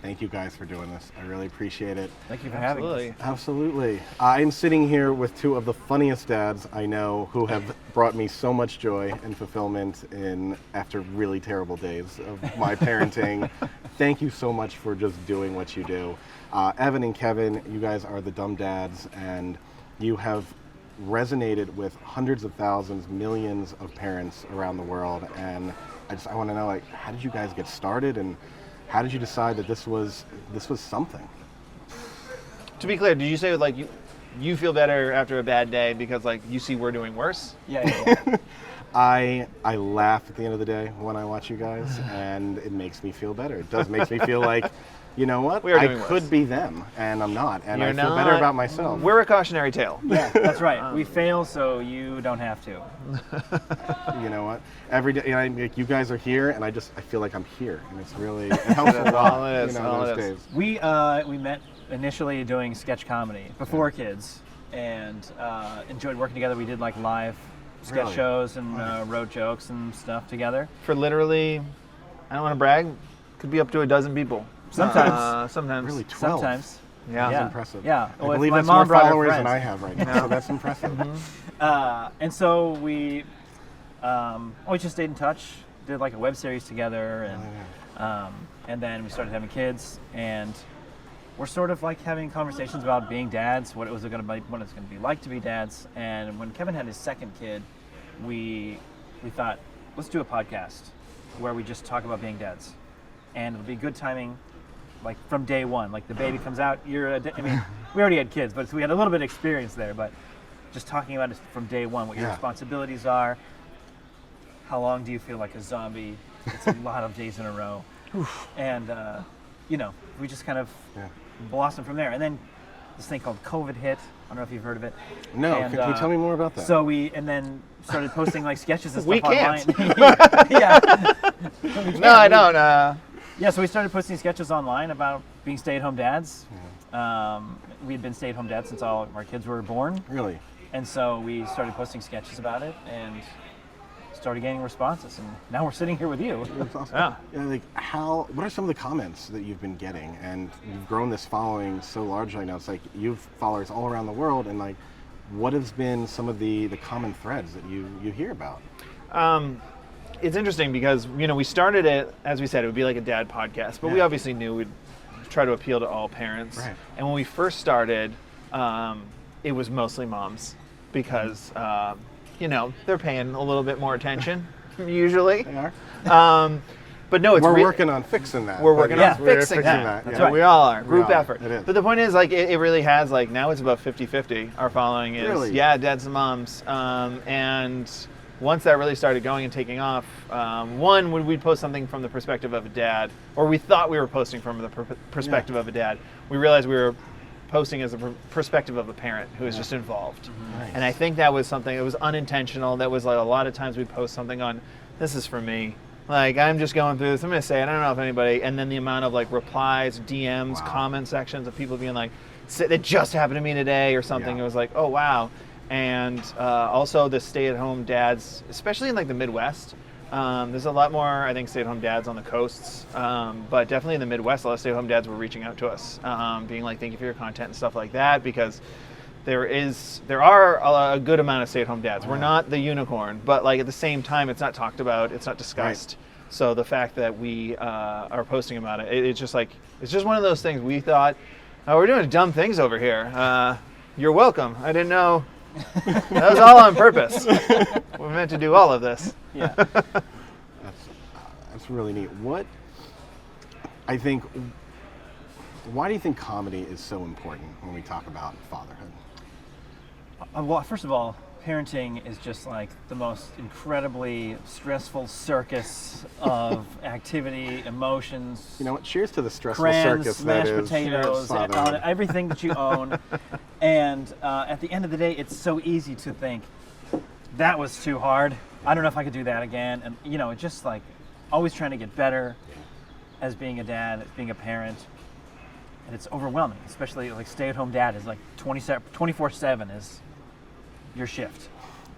thank you guys for doing this. I really appreciate it. Thank you for having us. Absolutely. I'm sitting here with two of the funniest dads I know who have brought me so much joy and fulfillment after really terrible days of my parenting. Thank you so much for just doing what you do. Evan and Kevin, you guys are the dumb dads, and you have resonated with hundreds of thousands, millions of parents around the world. And I want to know, like, how did you guys get started, and how did you decide that this was something? To be clear, did you say like you feel better after a bad day because like you see we're doing worse? Yeah. I laugh at the end of the day when I watch you guys, and it makes me feel better. It does make me feel like, you know what? I could be them, and I'm not, and I feel better about myself. We're a cautionary tale. Yeah, that's right. We fail, so you don't have to. You know what? Every day, you guys are here, and I feel like I'm here, and it's really, it helps a lot. Those days. We met initially doing sketch comedy before kids, and enjoyed working together. We did like live sketch shows and wrote jokes and stuff together. For literally, I don't want to brag, could be up to a dozen people. Sometimes. Sometimes. Really, 12. Sometimes. Yeah. That's impressive. Yeah. I believe that's more followers than I have right now, so that's impressive. And so we just stayed in touch, did like a web series together, and then we started having kids, and we're sort of like having conversations about being dads, what it's going to be like to be dads. And when Kevin had his second kid, we thought, let's do a podcast where we just talk about being dads, and it'll be good timing, like from day one. Like the baby comes out, we already had kids, but so we had a little bit of experience there, but just talking about it from day one, what your responsibilities are, how long do you feel like a zombie? It's a lot of days in a row. And, we just kind of blossomed from there. And then this thing called COVID hit. I don't know if you've heard of it. No, can you tell me more about that? So then started posting like sketches and stuff We can't. online. Yeah. No, I don't. Yeah, so we started posting sketches online about being stay-at-home dads. We had been stay-at-home dads since all of our kids were born. Really? And so we started posting sketches about it and started getting responses, and now we're sitting here with you. That's awesome. Yeah. What are some of the comments that you've been getting? And you've grown this following so largely now. It's like you've followers all around the world, and like, what has been some of the common threads that you hear about? It's interesting because, we started it, as we said, it would be like a dad podcast, but we obviously knew we'd try to appeal to all parents. Right. And when we first started, it was mostly moms because, they're paying a little bit more attention, usually. They are. But no, we're working on fixing that. We're working on fixing that. That's right. We all are. Group effort. It is. But the point is, like, it really has, like, now it's about 50-50. Our following is, dads and moms. And once that really started going and taking off, when we'd post something from the perspective of a dad, or we thought we were posting from the perspective of a dad, we realized we were posting as a perspective of a parent who is just involved. Nice. And I think that was something that was unintentional. That was like a lot of times we'd post something on, this is for me. Like, I'm just going through this, I'm going to say it, I don't know if anybody, and then the amount of like replies, DMs, comment sections of people being like, it just happened to me today or something. It was like, oh wow. And also the stay-at-home dads, especially in like the Midwest, there's a lot more, I think, stay-at-home dads on the coasts, but definitely in the Midwest, a lot of stay-at-home dads were reaching out to us, being like, thank you for your content and stuff like that, because there are a good amount of stay-at-home dads. We're not the unicorn, but like at the same time, it's not talked about, it's not discussed. Right. So the fact that we are posting about it, it's just one of those things we thought, oh, we're doing dumb things over here. You're welcome. I didn't know. That was all on purpose. We're meant to do all of this. Yeah. That's really neat. Why do you think comedy is so important when we talk about fatherhood? Well, first of all, parenting is just like the most incredibly stressful circus of activity, emotions. You know what? Cheers to the stressful crayons, circus mashed that is potatoes, everything that you own. And at the end of the day, it's so easy to think, that was too hard. I don't know if I could do that again. And, it's just like always trying to get better as being a dad, as being a parent. And it's overwhelming, especially like stay-at-home dad is like 24/7 is your shift,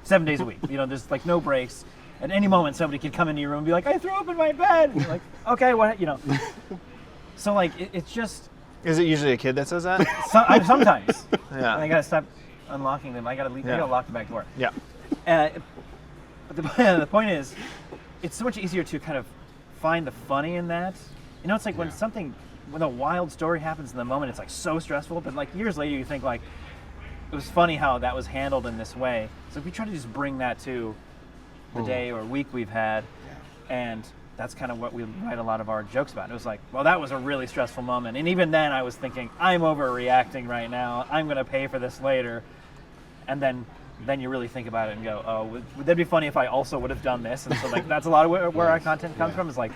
7 days a week. There's like no breaks. At any moment, somebody could come into your room and be like, I threw up in my bed. And you're like, okay, what, So like it's just Is it usually a kid that says that? sometimes. Yeah. And I gotta stop unlocking them. I gotta leave. I gotta lock the back door. Yeah. But the point is, it's so much easier to kind of find the funny in that. You know, it's like when a wild story happens in the moment, it's like so stressful. But like years later, you think like it was funny how that was handled in this way. So if we try to just bring that to the day or week we've had, and that's kind of what we write a lot of our jokes about. It was like, well, that was a really stressful moment. And even then I was thinking, I'm overreacting right now. I'm going to pay for this later. And then you really think about it and go, oh, would that be funny if I also would have done this? And so like that's a lot of where our content comes from, is like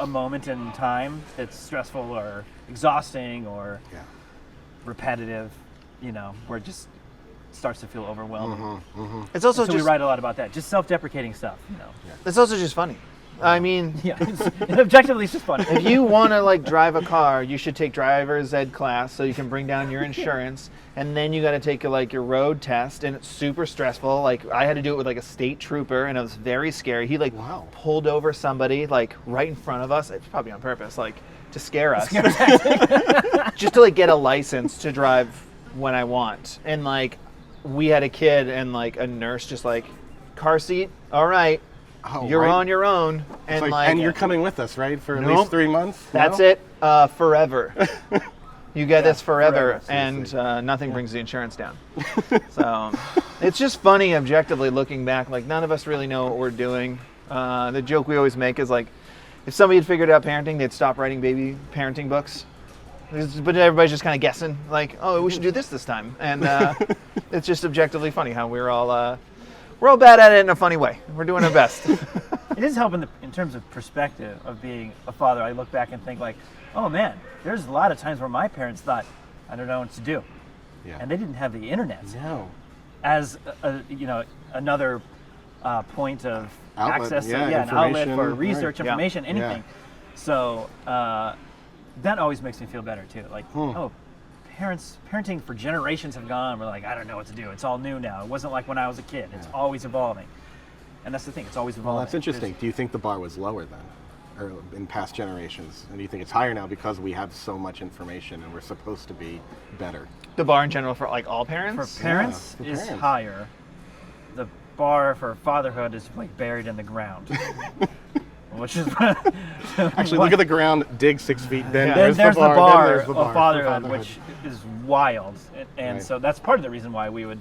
a moment in time that's stressful or exhausting or repetitive, you know, where it just starts to feel overwhelming. It's also so just we write a lot about that, just self-deprecating stuff, you know. It's also just funny. I mean, Objectively, it's just funny. if you want to like drive a car, you should take driver's ed class so you can bring down your insurance, and then you got to take like your road test, and it's super stressful. Like I had to do it with like a state trooper, and it was very scary. He like pulled over somebody like right in front of us. It's probably on purpose, like to scare us, just to like get a license to drive when I want. And like we had a kid and like a nurse just like, car seat, all right. You're on your own, and and you're coming with us, right, for at least 3 months? That's it, forever. You get this forever, and seriously. nothing brings the insurance down. So it's just funny, objectively looking back. Like none of us really know what we're doing. The joke we always make is like, if somebody had figured out parenting, they'd stop writing baby parenting books. But everybody's just kind of guessing, like, oh, we should do this time, and it's just objectively funny how we're all bad at it in a funny way. We're doing our best. It does help in terms of perspective of being a father. I look back and think like, oh man, there's a lot of times where my parents thought, I don't know what to do. Yeah. And they didn't have the internet No. as another point of Outlet, access, yeah, an outlet for information, research, right. information, Yeah. anything. So that always makes me feel better too. Like, parenting for generations have gone. We're like, I don't know what to do. It's all new now. It wasn't like when I was a kid. It's always evolving. And that's the thing. It's always evolving. Well, that's interesting. Do you think the bar was lower then, or in past generations? And do you think it's higher now because we have so much information and we're supposed to be better? The bar in general for like all parents? For parents for is parents. higher. The bar for fatherhood is like buried in the ground. Which is Actually, look at the ground, dig 6 feet, then then there's there's the bar, then there's the bar of for fatherhood, which is wild, and Right. so that's part of the reason why we would,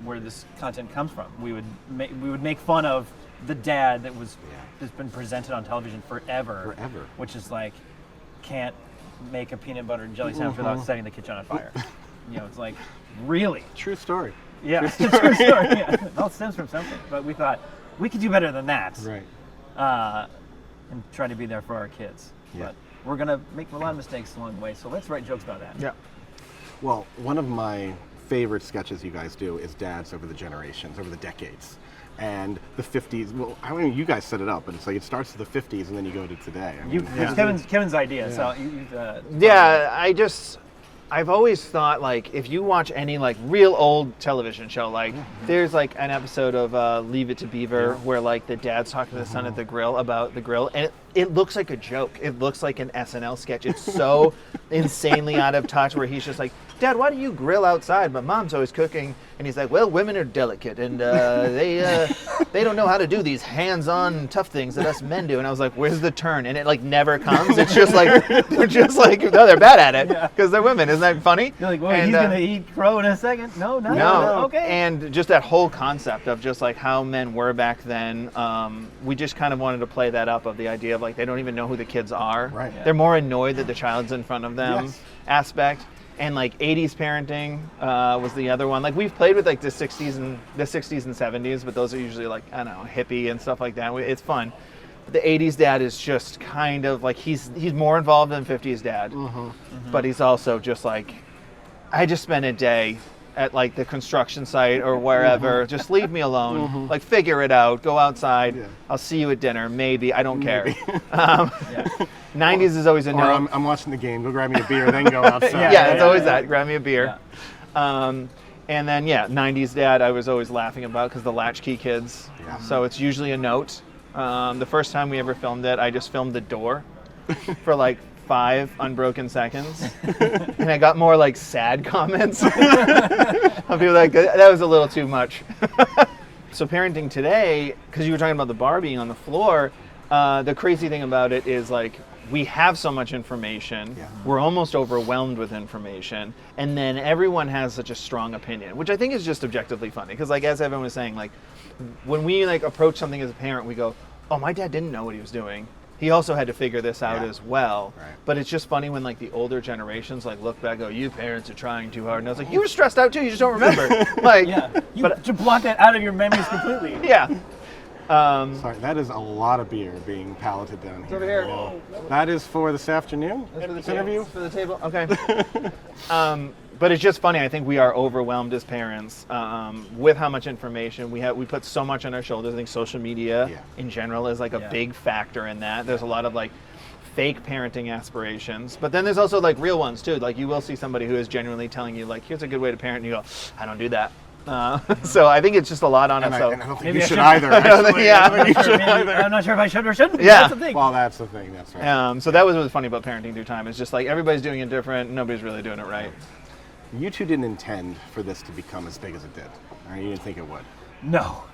where this content comes from. We would make fun of the dad that's been presented on television forever, which is like can't make a peanut butter and jelly sandwich without setting the kitchen on fire. You know, it's like really. True story. Yeah, it's a true story. Yeah. It all stems from something, but we thought we could do better than that. Right. And try to be there for our kids. Yeah. But we're gonna make a lot of mistakes along the way, so let's write jokes about that. Yeah. Well, one of my favorite sketches you guys do is dads over the generations, over the decades. And the 50s, well, I mean, you guys set it up, but it's like it starts with the 50s and then you go to today. I mean, It's Kevin's idea, so I've always thought like if you watch any like real old television show, like there's like an episode of Leave It to Beaver where like the dad's talking to the son at the grill about the grill, and it looks like a joke. It looks like an SNL sketch. It's so insanely out of touch where he's just like, Dad, why do you grill outside? But Mom's always cooking. And he's like, well, women are delicate, and they don't know how to do these hands-on tough things that us men do. And I was like, where's the turn? And it like never comes. It's just like they're just like, no, they're bad at it because they're women. Isn't that funny? You're like, well, he's gonna eat crow in a second. No, okay. And just that whole concept of just like how men were back then. We just kind of wanted to play that up of the idea of like they don't even know who the kids are. Right. They're more annoyed that the child's in front of them aspect. And like 80s parenting was the other one. Like we've played with like the 60s and 70s, but those are usually like, I don't know, hippie and stuff like that. It's fun. But the 80s dad is just kind of like he's more involved than 50s dad, but he's also just like, I just spent a day at like the construction site or wherever. Just leave me alone. Like figure it out. Go outside. Yeah. I'll see you at dinner. Maybe. I don't care. 90s is always a no. Or I'm watching the game. Go grab me a beer, then go outside. It's always that. Grab me a beer. Yeah. And then 90s dad I was always laughing about because the latchkey kids. Yeah. So it's usually a note. The first time we ever filmed it, I just filmed the door for like 5 unbroken seconds, and I got more like sad comments. Of people like, that was a little too much. So parenting today, because you were talking about the bar being on the floor, the crazy thing about it is like, we have so much information, we're almost overwhelmed with information, and then everyone has such a strong opinion, which I think is just objectively funny. Because like, as Evan was saying, like, when we like approach something as a parent, we go, oh, my dad didn't know what he was doing. He also had to figure this out as well. Right. But it's just funny when like the older generations like look back and go, you parents are trying too hard. And I was like, you were stressed out too, you just don't remember. Like, to block that out of your memories completely. Yeah. Sorry, that is a lot of beer being palleted down here. Over here. Whoa. That is for this afternoon? This interview? For the table? Okay. But it's just funny. I think we are overwhelmed as parents with how much information we have. We put so much on our shoulders. I think social media in general is like a big factor in that. There's a lot of like fake parenting aspirations, but then there's also like real ones too. Like you will see somebody who is genuinely telling you like, here's a good way to parent, and you go, I don't do that. So I think it's just a lot on it. So and I don't think you should either. Actually. I'm not sure if I should or shouldn't. Yeah. That's the thing. Well, that's the thing. That's right. So that was what's funny about parenting through time. It's just like everybody's doing it different. Nobody's really doing it right. You two didn't intend for this to become as big as it did. Right? You didn't think it would. No,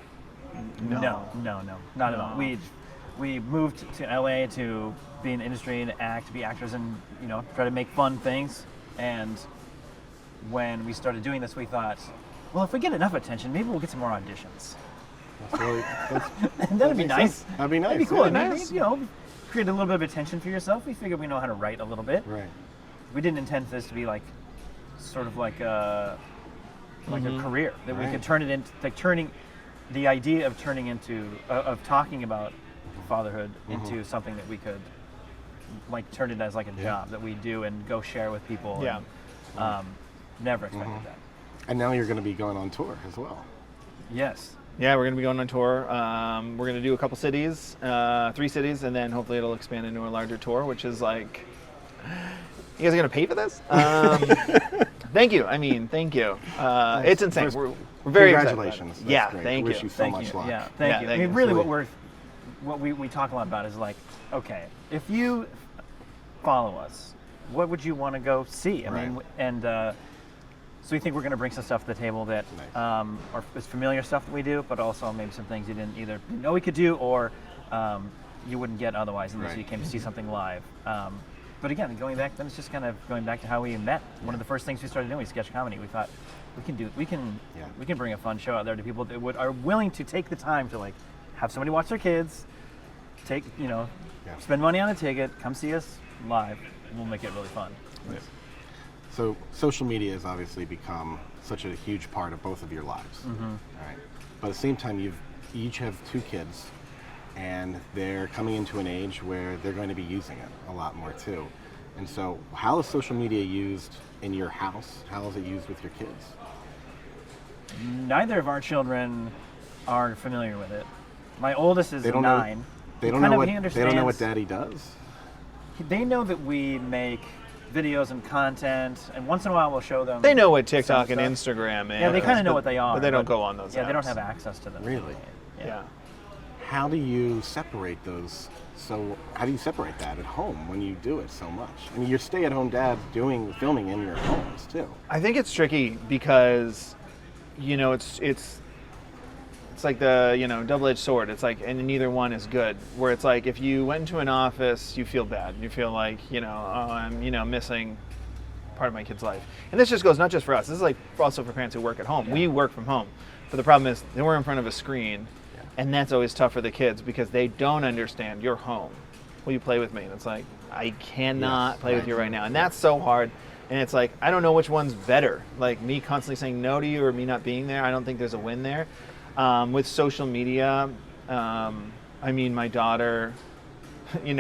not at all. We moved to LA to be in the industry and act, be actors, and try to make fun things. And when we started doing this, we thought, well, if we get enough attention, maybe we'll get some more auditions. That's really, that'd be nice. That'd be nice. That'd be cool. Yeah, nice. Create a little bit of attention for yourself. We figured we know how to write a little bit. Right. We didn't intend for this to be like, sort of like a career that we could turn it into, like the idea of turning into, of talking about fatherhood into something that we could like turn it as like a job that we do and go share with people. Yeah. And, never expected that. And now you're going to be going on tour as well. Yes. Yeah, we're going to be going on tour. We're going to do a couple cities, 3 cities, and then hopefully it'll expand into a larger tour, which is like, you guys are going to pay for this? Thank you. Thank you. It's insane. We're very congratulations. Excited. Yeah, great. thank Wish you. you so much luck. Yeah, thank you. Thank you. Really, what we talk a lot about is like, okay, if you follow us, what would you want to go see? So we think we're going to bring some stuff to the table that is familiar stuff that we do, but also maybe some things you didn't either know we could do or you wouldn't get otherwise unless you came to see something live. But again, it's just kind of going back to how we met. One of the first things we started doing was sketch comedy. We thought we can bring a fun show out there to people that are willing to take the time to like have somebody watch their kids, spend money on a ticket, come see us live, and we'll make it really fun. Right. So social media has obviously become such a huge part of both of your lives. Right? But at the same time, you each have 2 kids, and they're coming into an age where they're going to be using it a lot more too. And so how is social media used in your house? How is it used with your kids? Neither of our children are familiar with it. My oldest is 9. They don't know what Daddy does? They know that we make videos and content, and once in a while we'll show them. They know what TikTok and Instagram is. Yeah, they kind of know what they are. But they don't go on those apps. Yeah, they don't have access to them. Really? Yeah. How do you separate those? So how do you separate that at home when you do it so much? You're stay-at-home dads doing filming in your homes too. I think it's tricky because, it's like the double-edged sword. It's like, and neither one is good. Where it's like if you went into an office, you feel bad. You feel like I'm missing part of my kid's life. And this just goes not just for us. This is like also for parents who work at home. Yeah. We work from home, but the problem is they we're in front of a screen. And that's always tough for the kids because they don't understand. You're home. Will you play with me? And it's like, I cannot play with you right now. And that's so hard. And it's like, I don't know which one's better. Like me constantly saying no to you or me not being there. I don't think there's a win there. With social media, my daughter,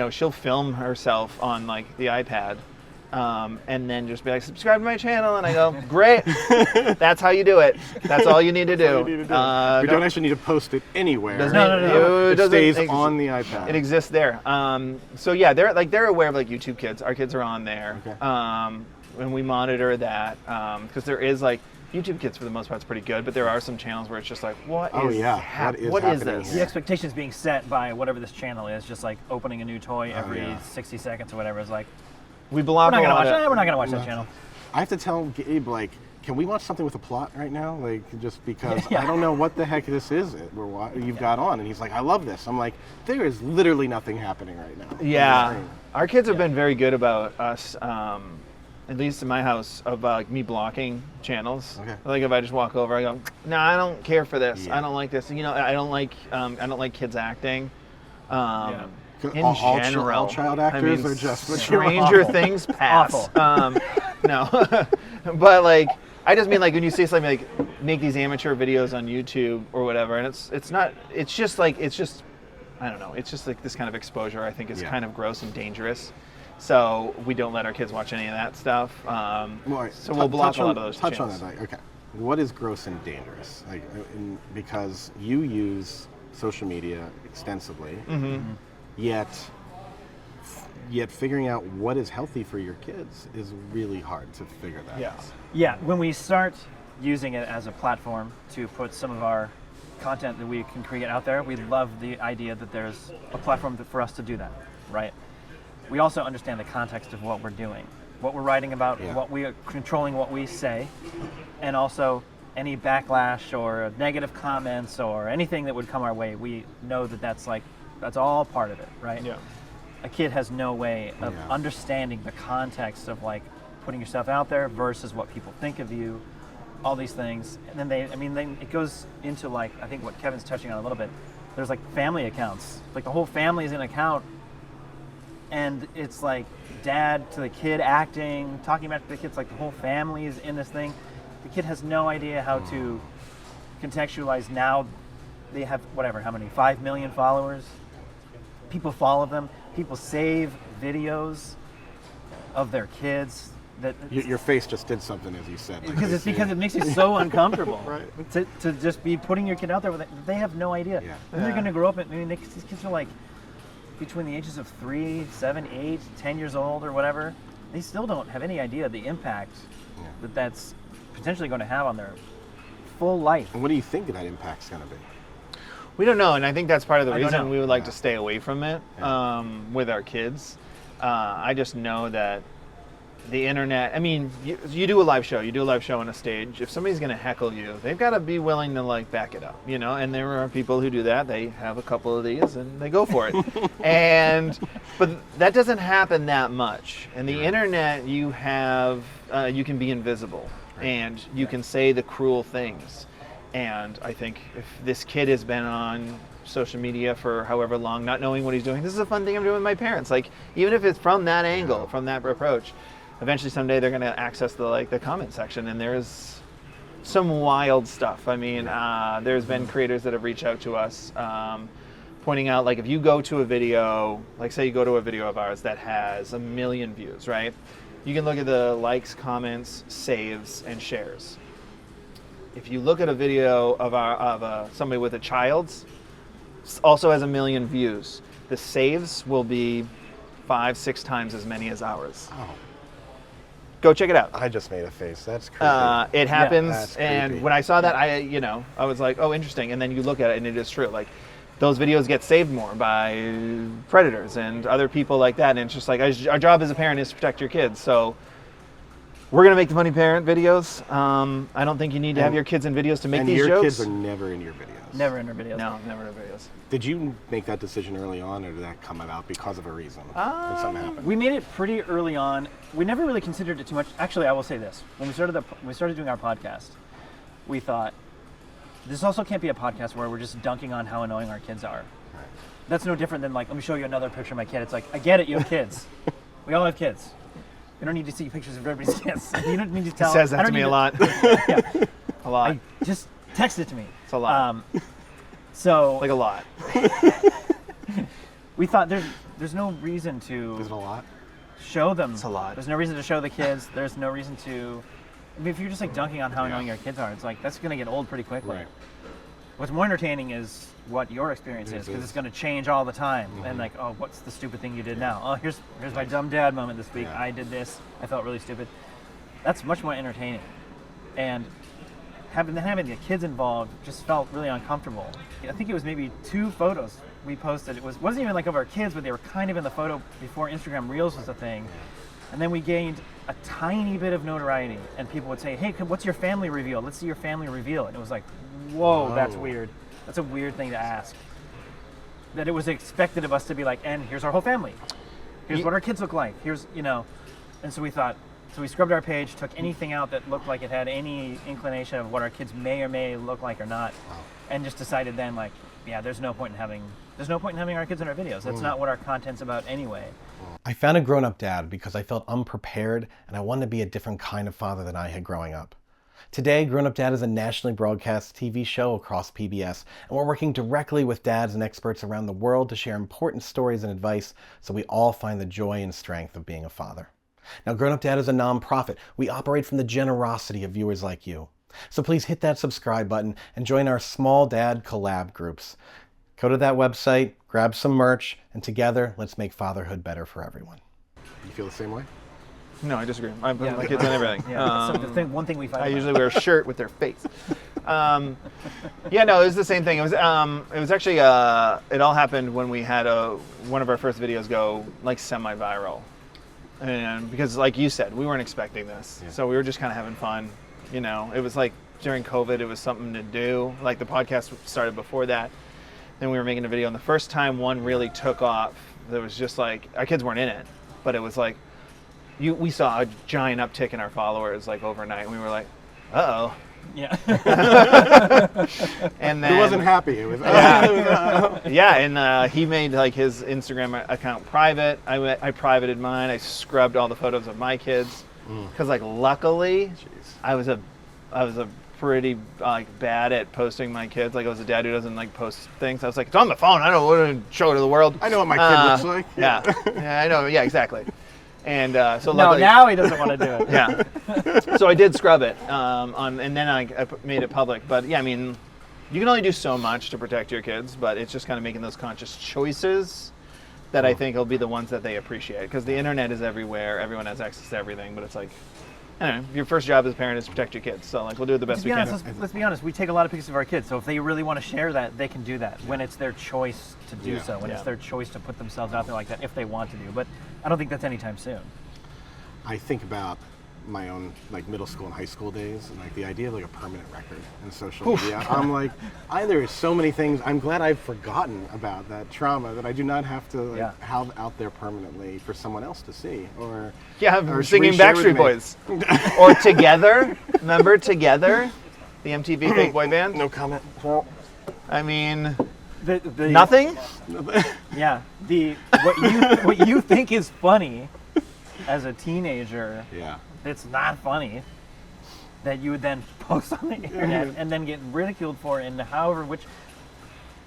she'll film herself on like the iPad. And then just be like, subscribe to my channel, and I go, great. That's how you do it. That's all you need to do. We don't actually need to post it anywhere. No. It stays on the iPad. It exists there. So yeah, they're aware of like YouTube Kids. Our kids are on there, okay. And we monitor that because there is like YouTube Kids for the most part is pretty good, but there are some channels where it's just like, what is this? The expectations being set by whatever this channel is, just like opening a new toy every 60 seconds or whatever, is like, We block We're not a gonna lot watch. of- We're not gonna watch that channel. I have to tell Gabe, like, can we watch something with a plot right now? Like, just because Yeah. I don't know what the heck this is you've got on. And he's like, I love this. I'm like, there is literally nothing happening right now. Yeah, our kids have been very good about us, at least in my house, about me blocking channels. Okay. Like if I just walk over, I go, no, I don't care for this. Yeah. I don't like this. You know, I don't like kids acting. In All general, child I actors mean, are just what you Stranger Awful. Things pass. Awful. No, but like I just mean like when you see something like make these amateur videos on YouTube or whatever, and it's not. It's just I don't know. It's just like this kind of exposure. I think is Yeah. kind of gross and dangerous. So we don't let our kids watch any of that stuff. So we'll block a lot of those Touch channels. on that. Like, okay. What is gross and dangerous? Like, because you use social media extensively, yet figuring out what is healthy for your kids is really hard to figure that Yeah. out. Yeah, when we start using it as a platform to put some of our content that we can create out there, we love the idea that there's a platform for us to do that, right? We also understand the context of what we're doing, what we're writing about, Yeah. what we are controlling what we say, and also any backlash or negative comments or anything that would come our way. We know that that's all part of it, right? Yeah. A kid has no way of Yeah. understanding the context of like putting yourself out there versus what people think of you, all these things. And then it goes into like, I think what Kevin's touching on a little bit, there's like family accounts, like the whole family is in an account, and it's like dad to the kid acting, talking about the kids, like the whole family is in this thing. The kid has no idea how to contextualize. Now they have whatever, how many, 5 million followers? People follow them. People save videos of their kids. Your face just did something as you said. Like, Because it makes you so uncomfortable. Right. To just be putting your kid out there with it. They have no idea. Yeah. And they're going to grow up. These kids are like between the ages of 3, 7, 8, 10 years old or whatever. They still don't have any idea the impact that's potentially going to have on their full life. And what do you think that impact's going to be? We don't know, and I think that's part of the I don't reason know. we would like Yeah. to stay away from it with our kids. I just know that the internet, I mean, you do a live show on a stage. If somebody's going to heckle you, they've got to be willing to like back it up, you know, and there are people who do that. They have a couple of these and they go for it. But that doesn't happen that much. And the internet, you can be invisible and you can say the cruel things. And I think if this kid has been on social media for however long, not knowing what he's doing, this is a fun thing I'm doing with my parents. Like, even if it's from that angle, from that approach, eventually someday they're going to access the comment section, and there's some wild stuff. I mean, there's been creators that have reached out to us pointing out, like, if you go to a video, like say you go to a video of ours that has 1 million views, right? You can look at the likes, comments, saves, and shares. If you look at a video of somebody with a child, also has 1 million views, the saves will be 5-6 times as many as ours. Oh, Go check it out. I just made a face. That's creepy. It happens, That's and creepy. when I saw that, I was like, oh, interesting. And then you look at it, and it is true. Like, those videos get saved more by predators and other people like that. And it's just like, our job as a parent is to protect your kids. So we're gonna make the funny parent videos. I don't think you need to have your kids in videos to make and these your jokes. kids are never in your videos. Never in our videos. No, never in videos. Did you make that decision early on, or did that come about because of a reason? Did something happen? We made it pretty early on. We never really considered it too much. Actually, I will say this: when we started doing our podcast, we thought this also can't be a podcast where we're just dunking on how annoying our kids are. Right. That's no different than like, let me show you another picture of my kid. It's like, I get it, you have kids. We all have kids. You don't need to see pictures of everybody's kids. You don't need to tell. He says I that don't to me need a lot. Yeah, A lot. just text it to me. It's a lot. So Like a lot. we thought there's no reason to Is it a lot? show them. It's a lot. There's no reason to show the kids. There's no reason to. I mean, if you're just like dunking on how annoying your kids are, it's like that's gonna get old pretty quickly. Right. What's more entertaining is what your experience is, because it's going to change all the time. And like, oh, what's the stupid thing you did now? Oh, here's my dumb dad moment this week. Yeah. I did this. I felt really stupid. That's much more entertaining. And having the kids involved just felt really uncomfortable. I think it was maybe 2 photos we posted. Wasn't even like of our kids, but they were kind of in the photo before Instagram Reels was a thing. And then we gained a tiny bit of notoriety, and people would say, hey, what's your family reveal? Let's see your family reveal. And it was like, whoa, that's weird. That's a weird thing to ask. That it was expected of us to be like, and here's our whole family. Here's what our kids look like. Here's, and so we thought, so we scrubbed our page, took anything out that looked like it had any inclination of what our kids may or may look like or not, and just decided then, like, yeah, there's no point in having our kids in our videos. That's not what our content's about anyway. I found a grown-up dad because I felt unprepared and I wanted to be a different kind of father than I had growing up. Today, Grown Up Dad is a nationally broadcast TV show across PBS, and we're working directly with dads and experts around the world to share important stories and advice so we all find the joy and strength of being a father. Now, Grown Up Dad is a nonprofit. We operate from the generosity of viewers like you. So please hit that subscribe button and join our small Dad Collab groups. Go to that website, grab some merch, and together, let's make fatherhood better for everyone. You feel the same way? No, I disagree. I put my kids on everything. Yeah, one thing we find I usually wear a shirt with their face. Yeah, no, it was the same thing. It was actually, it all happened when we had one of our first videos go like semi-viral. And because like you said, we weren't expecting this. Yeah. So we were just kind of having fun. It was like during COVID, it was something to do. Like the podcast started before that. Then we were making a video, and the first time one really took off, there was just like, our kids weren't in it, but it was like, we saw a giant uptick in our followers like overnight, and we were like, uh-oh. Yeah. And then he wasn't happy. It was yeah, and he made like his Instagram account private. I privated mine. I scrubbed all the photos of my kids because like luckily I was a pretty like bad at posting my kids. Like I was a dad who doesn't like post things. I was like, it's on the phone. I don't want to show it to the world. I know what my kid looks like. Yeah, I know. Yeah, exactly. And so no, luckily, now he doesn't want to do it. Yeah. So I did scrub it, and then I made it public. But yeah, I mean, you can only do so much to protect your kids, but it's just kind of making those conscious choices that I think will be the ones that they appreciate. Because the internet is everywhere, everyone has access to everything, but it's like, I don't know, your first job as a parent is to protect your kids. So like, we'll do the best we can. Let's be honest, we take a lot of pictures of our kids, so if they really want to share that, they can do that when it's their choice to do so, when it's their choice to put themselves out there like that, if they want to do. But I don't think that's anytime soon. I think about my own like middle school and high school days, and like the idea of like a permanent record in social media. I'm like, there are so many things. I'm glad I've forgotten about that trauma that I do not have to have out there permanently for someone else to see. Or singing Backstreet Boys or Together. Remember Together, the MTV fake boy band? No comment. I mean, the nothing. Yeah, what you think is funny as a teenager, it's not funny, that you would then post on the internet and then get ridiculed for it, and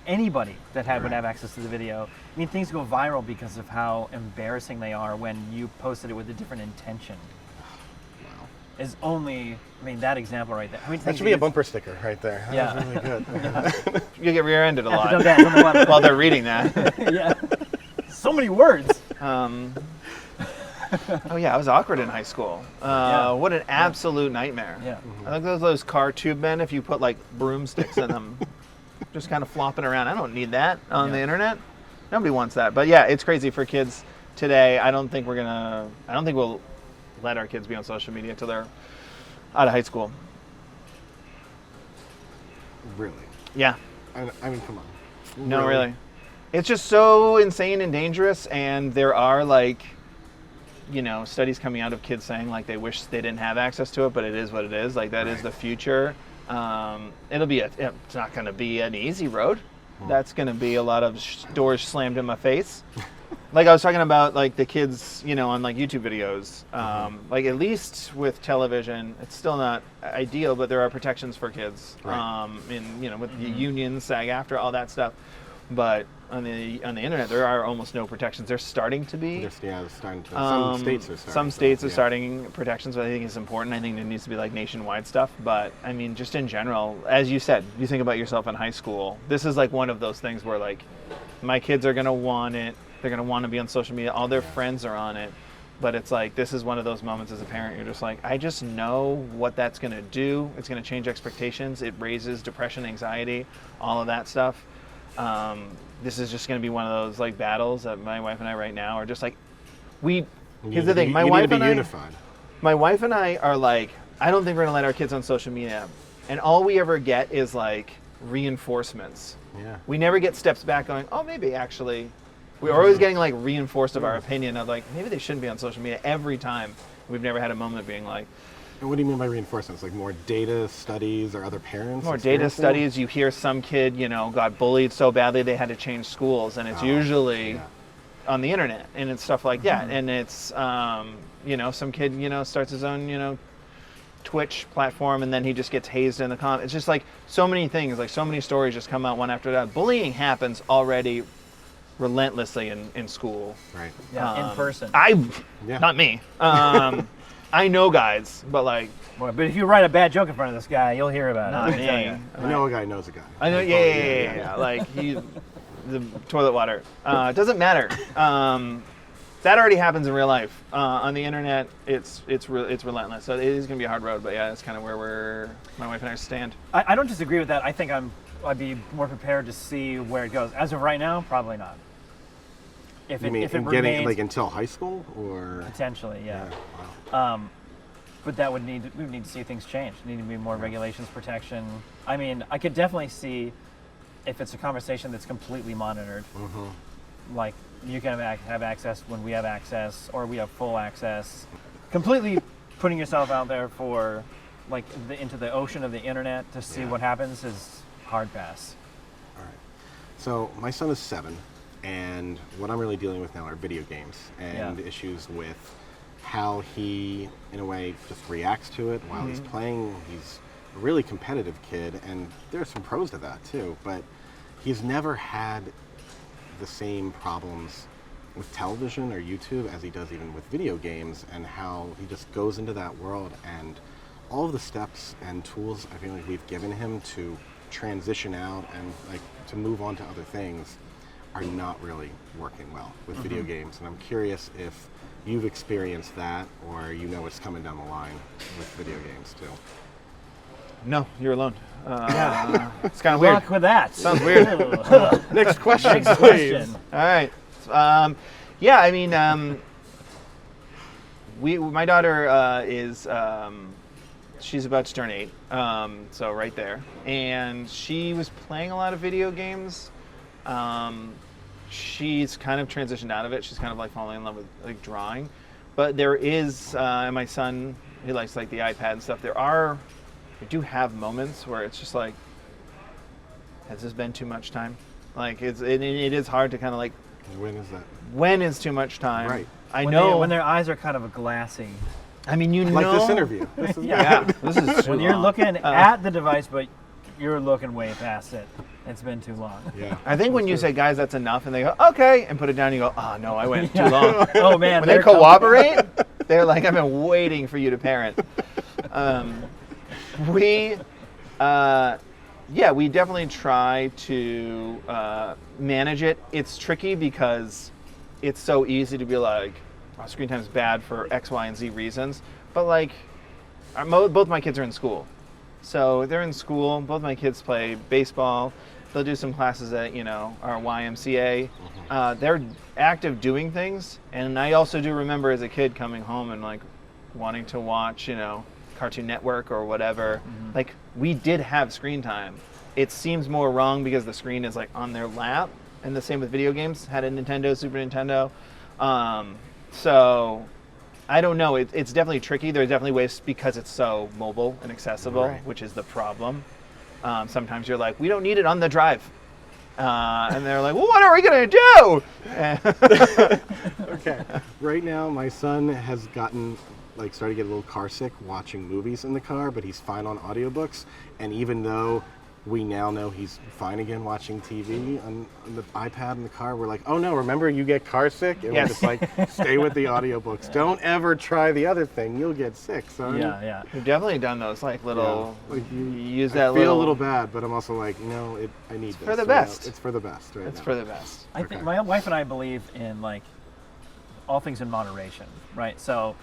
anybody that would have access to the video. I mean, things go viral because of how embarrassing they are when you posted it with a different intention. Wow. Is only, that example right there. That should be a bumper sticker right there. That was really good. You get rear-ended a lot while they're reading that. Yeah. So many words. Oh yeah, I was awkward in high school. What an absolute nightmare. Yeah. I think those car tube men, if you put like broomsticks in them, just kind of flopping around. I don't need that on the internet. Nobody wants that. But yeah, it's crazy for kids today. I don't think we'll let our kids be on social media until they're out of high school. Really? Yeah. I mean, come on. No, really. It's just so insane and dangerous, and there are like, studies coming out of kids saying like they wish they didn't have access to it, but it is what it is. Like that is the future. It's not going to be an easy road. That's going to be a lot of doors slammed in my face. Like I was talking about like the kids, on like YouTube videos. Like at least with television, it's still not ideal, but there are protections for kids. Right. With the unions, SAG-AFTRA, all that stuff. But on the internet, there are almost no protections. They're starting to be. They're starting to. Some states are starting. Some states are starting protections, but I think it's important. I think there needs to be like nationwide stuff. But I mean, just in general, as you said, you think about yourself in high school. This is like one of those things where like, my kids are gonna want it. They're gonna want to be on social media. All their friends are on it. But it's like, this is one of those moments as a parent, you're just like, I just know what that's gonna do. It's gonna change expectations. It raises depression, anxiety, all of that stuff. This is just going to be one of those like battles that my wife and I right now are just like, we Here's the thing. You need to be unified. My wife and I are like, I don't think we're gonna let our kids on social media, and all we ever get is like reinforcements. Yeah. We never get steps back going, oh, maybe actually. We're always getting like reinforced of our opinion of like, maybe they shouldn't be on social media every time. We've never had a moment of being like. And what do you mean by reinforcements? Like more data studies or other parents? More data studies. You hear some kid, got bullied so badly they had to change schools, and it's usually on the internet, and it's stuff like that. And it's, some kid, starts his own, Twitch platform, and then he just gets hazed in the comments. It's just like so many things, like so many stories just come out one after that. Bullying happens already relentlessly in school. Right. Yeah, in person. Not me. I know guys, but like. Well, but if you write a bad joke in front of this guy, you'll hear about not it. me. I know a guy knows a guy. I know. Yeah. Like the toilet water. It doesn't matter. That already happens in real life. On the internet, it's relentless. So it is going to be a hard road, but yeah, it's kind of where my wife and I stand. I don't disagree with that. I think I'd be more prepared to see where it goes. As of right now, probably not. If it getting remains, like until high school or potentially, yeah. Wow. But we would need to see things change. There need to be more regulations, protection. I mean, I could definitely see if it's a conversation that's completely monitored. Like you can have access when we have access, or we have full access. Completely putting yourself out there for like into the ocean of the internet to see what happens is hard pass. All right. So my son is 7, and what I'm really dealing with now are video games and issues with how he, in a way, just reacts to it while he's playing. He's a really competitive kid, and there's some pros to that too, but he's never had the same problems with television or YouTube as he does even with video games, and how he just goes into that world, and all of the steps and tools I feel like we've given him to transition out and like to move on to other things are not really working well with video games. And I'm curious if you've experienced that, or it's coming down the line with video games too. No, you're alone. It's kind of weird. Good luck with that. Sounds weird. Next question, Next please. question. All right. I mean, my daughter is, she's about to turn 8, so right there. And she was playing a lot of video games. She's kind of transitioned out of it. She's kind of like falling in love with like drawing. But there is, and my son, he likes like the iPad and stuff. We do have moments where it's just like, has this been too much time? Like it is hard to kind of like. When is that? When is too much time? Right. I know when their eyes are kind of glassy. I mean, like this interview. This is this is too When you're long. looking at the device, but you're looking way past it. It's been too long. Yeah. I think when you say, guys, that's enough, and they go, okay, and put it down, you go, oh, no, I went too long. Oh, man. When they cooperate, they're like, I've been waiting for you to parent. We definitely try to manage it. It's tricky because it's so easy to be like, oh, screen time is bad for X, Y, and Z reasons. But like, both my kids are in school. So they're in school. Both my kids play baseball. They'll do some classes at, our YMCA. They're active doing things. And I also do remember as a kid coming home and like wanting to watch, Cartoon Network or whatever. Like we did have screen time. It seems more wrong because the screen is like on their lap. And the same with video games. Had a Nintendo, Super Nintendo. So I don't know. It's definitely tricky. There's definitely ways because it's so mobile and accessible, Right. which is the problem. Sometimes you're like, we don't need it on the drive. And they're like, well, what are we going to do? Okay. Right now, my son has started to get a little car sick watching movies in the car, but he's fine on audiobooks. And even though we now know he's fine again watching TV on the iPad in the car, we're like, oh no, remember you get car sick? And Yes. we're just like, stay with the audiobooks. Don't ever try the other thing. You'll get sick, son. Yeah. We've definitely done those like little, Like you use I that feel little. a little bad, but I'm also like, no, I need this. for the right best. now. It's for the best right It's now. for the best. I think my wife and I believe in like all things in moderation, right? So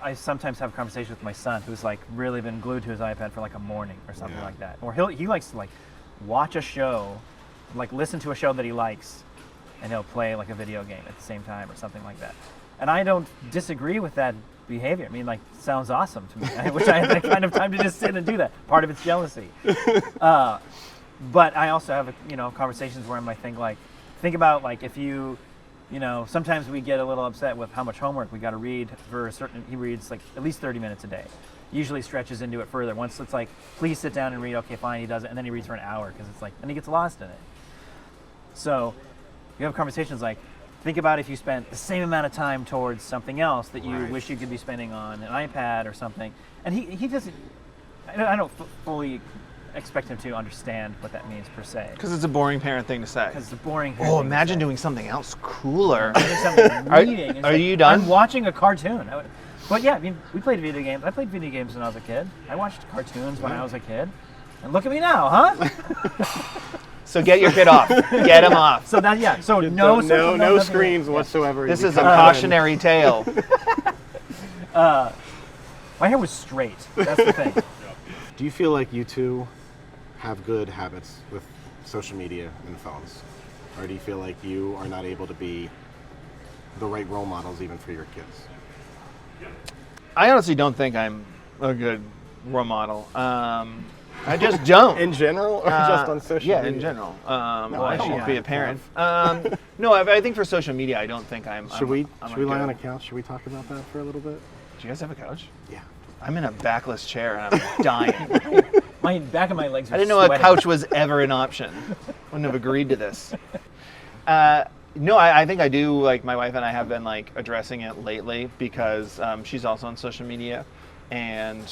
I sometimes have conversations with my son who's like really been glued to his iPad for like a morning or something Yeah. like that. Or he likes to like watch a show, like listen to a show that he likes, and he'll play like a video game at the same time or something like that. And I don't disagree with that behavior. I mean, like, sounds awesome to me. I wish I had that kind of time to just sit and do that. Part of it's jealousy. But I also have, conversations where I'm like, think about like if you sometimes we get a little upset with how much homework we got to read for a certain. He reads like at least 30 minutes a day. Usually stretches into it further. Once it's like, please sit down and read. Okay, fine, he does it, and then he reads for an hour because it's like, and he gets lost in it. So you have conversations like, think about if you spent the same amount of time towards something else that you wish you could be spending on an iPad or something. And he doesn't. I don't fully expect him to understand what that means per se. Because it's a boring parent thing to say. Because it's a boring. Oh, imagine doing something else cooler. Reading. Are you done? I'm watching a cartoon. But yeah, I mean, we played video games. I played video games when I was a kid. I watched cartoons when I was a kid. And look at me now, huh? So get your kid off. Get him off. So that So no screens whatsoever. This is a cautionary tale. My hair was straight. That's the thing. Do you feel like you two have good habits with social media and phones? Or do you feel like you are not able to be the right role models even for your kids? I honestly don't think I'm a good role model. I just don't. In general, or just on social media? Yeah, in general. Well, I I should should be a parent. No, I think for social media, I don't think I'm. Should we lie good. on a couch? Should we talk about that for a little bit? Do you guys have a couch? Yeah. I'm in a backless chair and I'm dying. My back of my legs are I didn't know sweating. a couch was ever an option. Wouldn't have agreed to this. No, I think I do. Like, my wife and I have been like addressing it lately because she's also on social media, and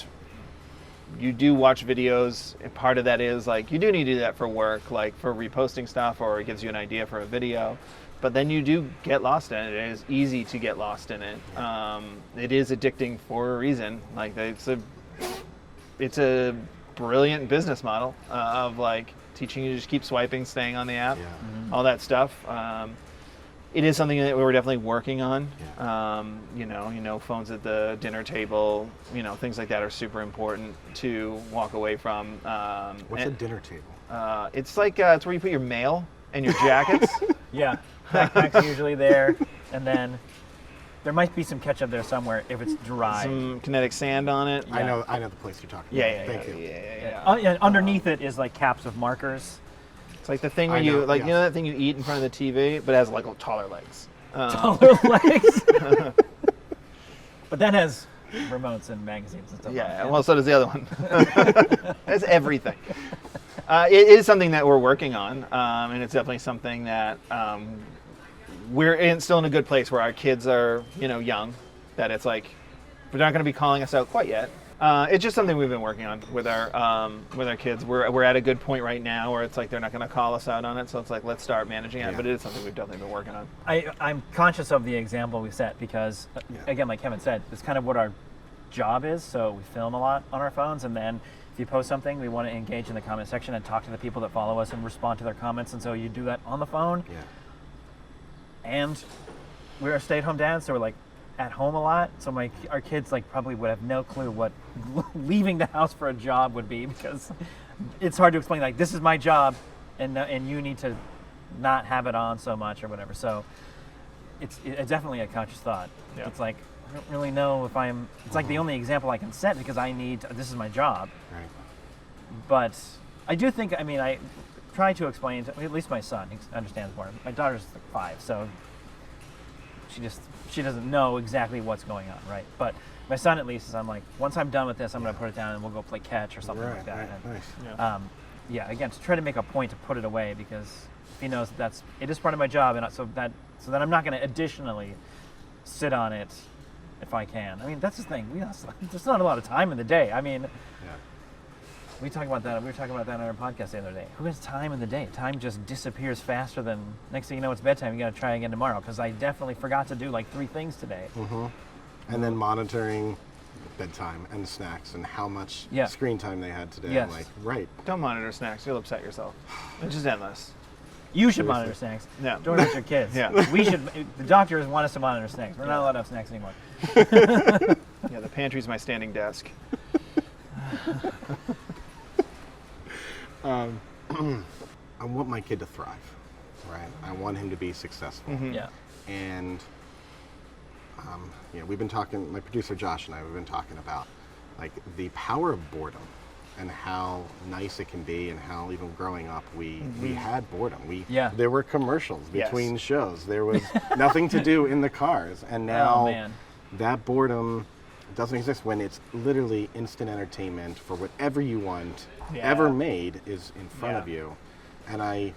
you do watch videos. And part of that is like you do need to do that for work, like for reposting stuff, or it gives you an idea for a video. But then you do get lost in it. It is easy to get lost in it. It is addicting for a reason. Like, it's a brilliant business model of like teaching you to just keep swiping, staying on the app, all that stuff. It is something that we're definitely working on. Phones at the dinner table, things like that are super important to walk away from. What's a dinner table? It's like it's where you put your mail and your jackets. Yeah, backpack's usually there, and then there might be some ketchup there somewhere if it's dry. Some kinetic sand on it. Yeah. I know the place you're talking about. Thank you. Yeah. Underneath it is like caps of markers. It's like the thing where you know that thing you eat in front of the TV, but it has like taller legs. Taller legs. But that has remotes and magazines and stuff. Yeah, well, so does the other one. That's everything. It is something that we're working on, and it's definitely something that we're still in a good place where our kids are, young. That it's like they're not going to be calling us out quite yet. It's just something we've been working on with our kids. We're at a good point right now where it's like they're not going to call us out on it, so it's like let's start managing it. But it is something we've definitely been working on. I'm conscious of the example we set because, again, like Kevin said, it's kind of what our job is. So we film a lot on our phones, and then if you post something, we want to engage in the comment section and talk to the people that follow us and respond to their comments. And so you do that on the phone. Yeah. And we're a stay-at-home dad, so we're like at home a lot. So our kids like probably would have no clue what leaving the house for a job would be, because it's hard to explain like this is my job, and you need to not have it on so much or whatever. So it's definitely a conscious thought. Yeah. It's like I don't really know if I'm. It's like the only example I can set because this is my job. Right. But I do think. I mean, I try to explain to at least my son. He understands more. My daughter's like 5, so she doesn't know exactly what's going on, right? But my son, at least, is I'm like, once I'm done with this, I'm going to put it down and we'll go play catch or something like that. Right, And, nice. Yeah, again, to try to make a point to put it away, because if he knows it is part of my job, and so that I'm not going to additionally sit on it if I can. I mean, that's the thing. There's not a lot of time in the day. I mean, we were talking about that on our podcast the other day. Who has time in the day? Time just disappears faster than, next thing you know, it's bedtime. You got to try again tomorrow, because I definitely forgot to do like 3 things today. Mm-hmm. And then monitoring bedtime and snacks and how much screen time they had today. Yes. I'm like, right. Don't monitor snacks. You'll upset yourself. It's just endless. You should monitor snacks. Yeah. Don't hurt your kids. Yeah. We should. The doctors want us to monitor snacks. We're not allowed to have snacks anymore. Yeah, the pantry's my standing desk. I want my kid to thrive, right? I want him to be successful. Mm-hmm. Yeah. And we've been talking, my producer Josh and I, we've been talking about like the power of boredom and how nice it can be, and how even growing up we had boredom. There were commercials between shows. There was nothing to do in the cars, and now that boredom doesn't exist when it's literally instant entertainment for whatever you want ever made is in front of you. And I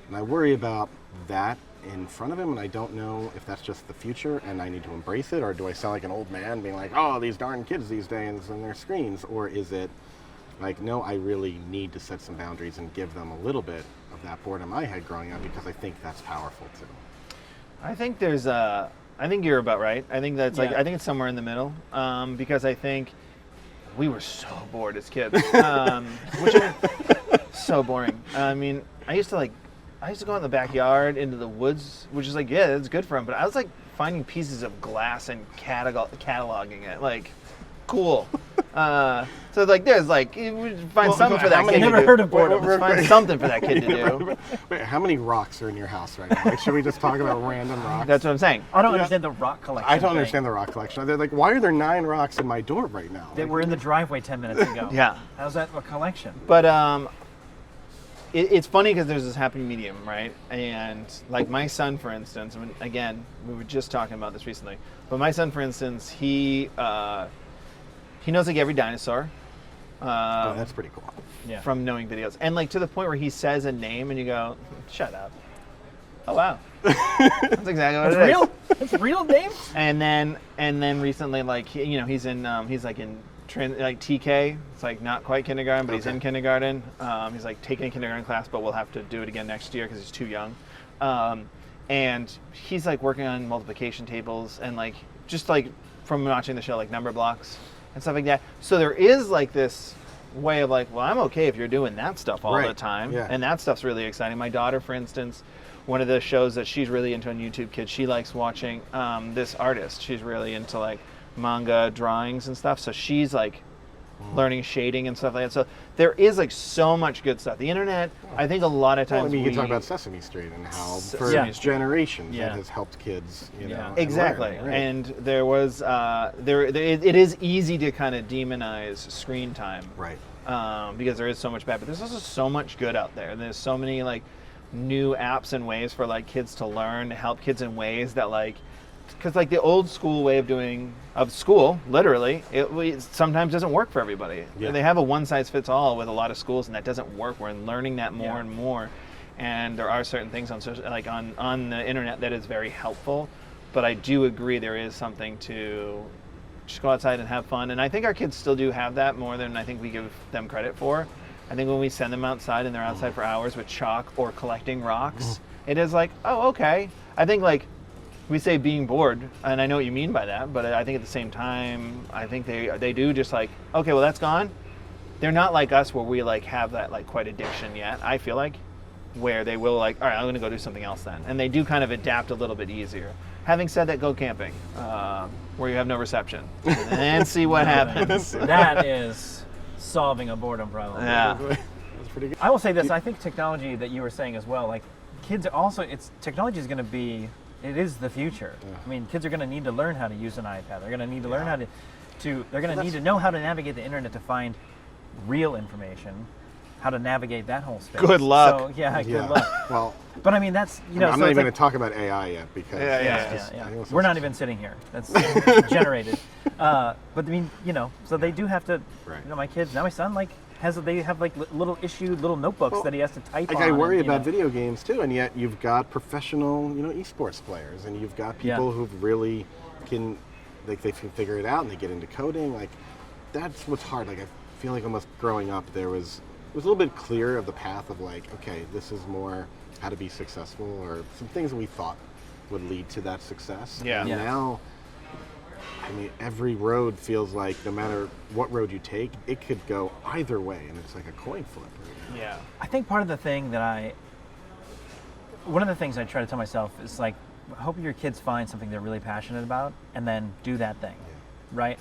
worry about that in front of him, and I don't know if that's just the future and I need to embrace it, or do I sound like an old man being like, oh, these darn kids these days and their screens, or is it like, no, I really need to set some boundaries and give them a little bit of that boredom I had growing up, because I think that's powerful too. I think I think you're about right. I think that's I think it's somewhere in the middle, because I think we were so bored as kids, which so boring. I mean, I used to go in the backyard into the woods, which is like, yeah, that's good for him. But I was like finding pieces of glass and cataloging it, like, cool. So like, there's like, find something for that kid to do. Never heard of boredom. Find something for that kid to do. Wait, how many rocks are in your house right now? Like, should we just talk about random rocks? That's what I'm saying. I don't understand the rock collection. I don't understand the rock collection. They're like, why are there 9 rocks in my door right now? They were in the driveway 10 minutes ago. Yeah. How's that a collection? But it's funny because there's this happy medium, right? And like my son, for instance, again, we were just talking about this recently, but my son, for instance, he knows like every dinosaur. Oh, that's pretty cool. Yeah. From knowing videos. And like to the point where he says a name and you go, shut up. Oh, wow. That's exactly what it is. That's real name? And then recently, like, he's in TK. It's like not quite kindergarten, but he's in kindergarten. He's like taking a kindergarten class, but we'll have to do it again next year because he's too young. And he's like working on multiplication tables and like just like from watching the show, like number blocks and stuff like that. So there is like this way of like, well, I'm okay if you're doing that stuff all the time. Yeah. And that stuff's really exciting. My daughter, for instance, one of the shows that she's really into on YouTube Kids, she likes watching this artist. She's really into like manga drawings and stuff. So she's like learning shading and stuff like that. So there is like so much good stuff. The internet, I think a lot of times you can talk about Sesame Street and how for generations it has helped kids, exactly. Learn, right? And there was it is easy to kind of demonize screen time, right? Because there is so much bad, but there's also so much good out there. And there's so many like new apps and ways for like kids to learn, to help kids in ways that like, because like the old school way of school, literally, it sometimes doesn't work for everybody. Yeah. They have a one-size-fits-all with a lot of schools, and that doesn't work. We're learning that more and more, and there are certain things on social, like on the internet that is very helpful. But I do agree there is something to just go outside and have fun, and I think our kids still do have that more than I think we give them credit for. I think when we send them outside and they're outside for hours with chalk or collecting rocks, it is like, oh, okay. I think like we say being bored, and I know what you mean by that, but I think at the same time, I think they do just like, okay, well, that's gone. They're not like us where we like have that like quite addiction yet, I feel like, where they will like, all right, I'm going to go do something else then. And they do kind of adapt a little bit easier. Having said that, go camping, where you have no reception, and see what happens. That is solving a boredom problem. Yeah. That's pretty good. I will say this, I think technology that you were saying as well, like kids also, technology is going to be, it is the future. Yeah. I mean, kids are going to need to learn how to use an iPad. They're going to need to learn how to they're going to need to know how to navigate the internet to find real information, how to navigate that whole space. Good luck. So, good luck. Well, but I mean, that's, I'm not even going to talk about AI yet because we're not even sitting here. That's generated. But I mean, so they do have to, my kids, now my son, like, they have like little notebooks that he has to type on. I worry about video games too, and yet you've got professional, esports players, and you've got people who really can, like, they can figure it out and they get into coding. Like, that's what's hard. Like, I feel like almost growing up, it was a little bit clear of the path of like, okay, this is more how to be successful, or some things that we thought would lead to that success. Yeah. And now, I mean, every road feels like no matter what road you take, it could go either way, and it's like a coin flip. Right? Yeah. I think part of the thing one of the things I try to tell myself is like, I hope your kids find something they're really passionate about and then do that thing, right?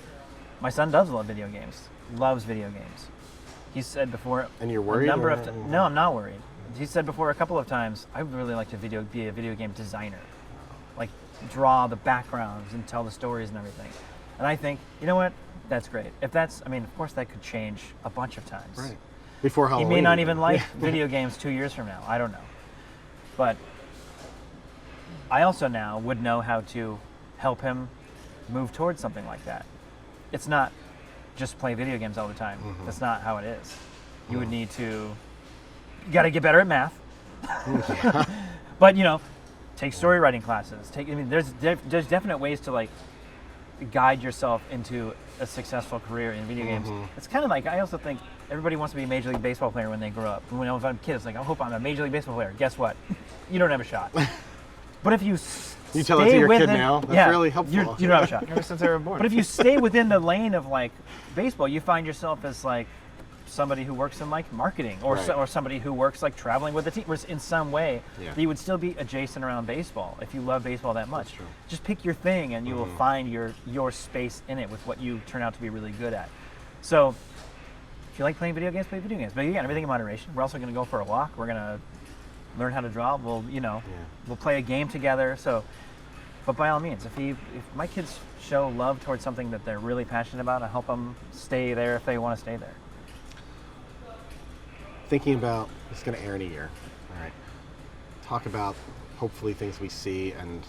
My son does love video games, loves video games. He said before, and you're worried? No, I'm not worried. He said before a couple of times, I would really like to be a video game designer. Like, draw the backgrounds and tell the stories and everything. And I think, you know what? That's great. If that's, I mean, of course that could change a bunch of times. Right. Before He Halloween. may not even like video games 2 years from now. I don't know. But I also now would know how to help him move towards something like that. It's not just play video games all the time. That's not how it is. You would need to, you got to get better at math. But, you know, take story writing classes. I mean, there's definite ways to like guide yourself into a successful career in video games. It's kind of like, I also think everybody wants to be a Major League Baseball player when they grow up. When I was a kid, it's like, I hope I'm a Major League Baseball player. Guess what? You don't have a shot. But if you You tell it to your kid within, now. That's really helpful. You don't have a shot. Ever since they were born. But if you stay within the lane of like baseball, you find yourself as like somebody who works in like marketing, or Right. or somebody who works like traveling with the team, or in some way Yeah. that you would still be adjacent around baseball if you love baseball that much. That's true. Just pick your thing, and you will find your space in it with what you turn out to be really good at. So if you like playing video games, play video games. But again, everything in moderation. We're also going to go for a walk. We're going to learn how to draw. We'll we'll play a game together. So. But by all means, if my kids show love towards something that they're really passionate about, I help them stay there if they want to stay there. Thinking about, it's going to air in a year. All right. Talk about hopefully things we see, and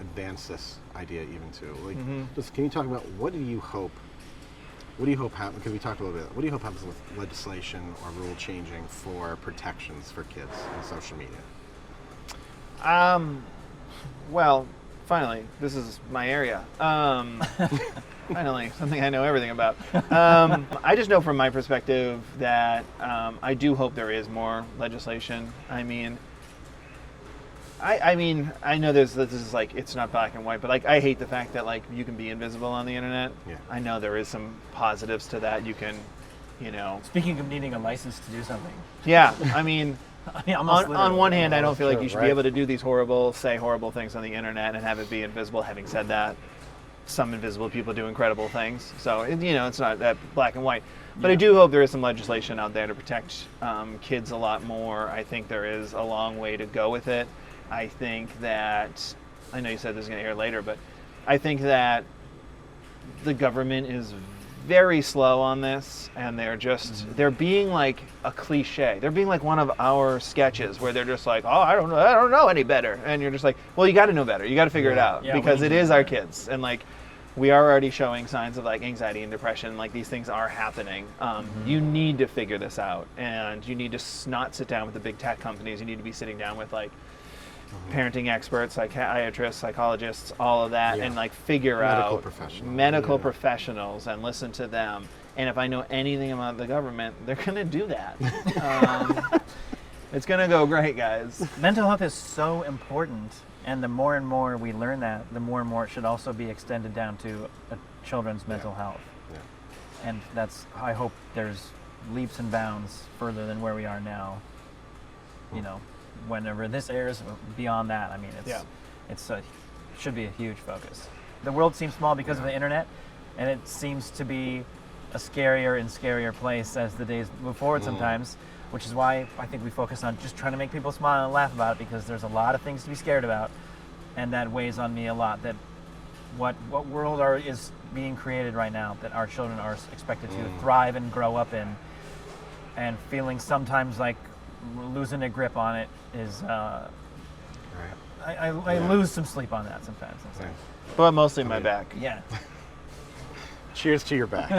advance this idea even to like. Just can you talk about what do you hope happens? Because we talked a little bit. What do you hope happens with legislation or rule changing for protections for kids in social media? Well, finally, this is my area. Finally, something I know everything about. I just know from my perspective that I do hope there is more legislation. I mean, I know this is like, it's not black and white, but like, I hate the fact that like you can be invisible on the internet. Yeah. I know there is some positives to that. You can, Speaking of needing a license to do something. Yeah, I mean, Almost on one hand, I don't feel like True, you should right. be able to do these say horrible things on the internet and have it be invisible. Having said that, some invisible people do incredible things. So, it's not that black and white. But I do hope there is some legislation out there to protect kids a lot more. I think there is a long way to go with it. I think that, I know you said this is going to air later, but I think that the government is very slow on this, and they're being like a cliche. They're being like one of our sketches where they're just like, oh, I don't know any better. And you're just like, well, you got to know better. You got to figure it out, because it is our kids. And like, we are already showing signs of like anxiety and depression. Like, these things are happening. You need to figure this out, and you need to not sit down with the big tech companies. You need to be sitting down with like parenting experts, psychiatrists, psychologists, all of that, and like figure out medical professionals and listen to them. And if I know anything about the government, they're going to do that. It's going to go great, guys. Mental health is so important, and the more and more we learn that, the more and more it should also be extended down to children's mental health. Yeah. And I hope there's leaps and bounds further than where we are now. Whenever this airs, beyond that, I mean, should be a huge focus. The world seems small because of the internet, and it seems to be a scarier and scarier place as the days move forward sometimes, which is why I think we focus on just trying to make people smile and laugh about it, because there's a lot of things to be scared about, and that weighs on me a lot, that what world is being created right now that our children are expected to thrive and grow up in, and feeling sometimes like losing a grip on it is I lose some sleep on that sometimes. But mostly my back. Yeah. Cheers to your back.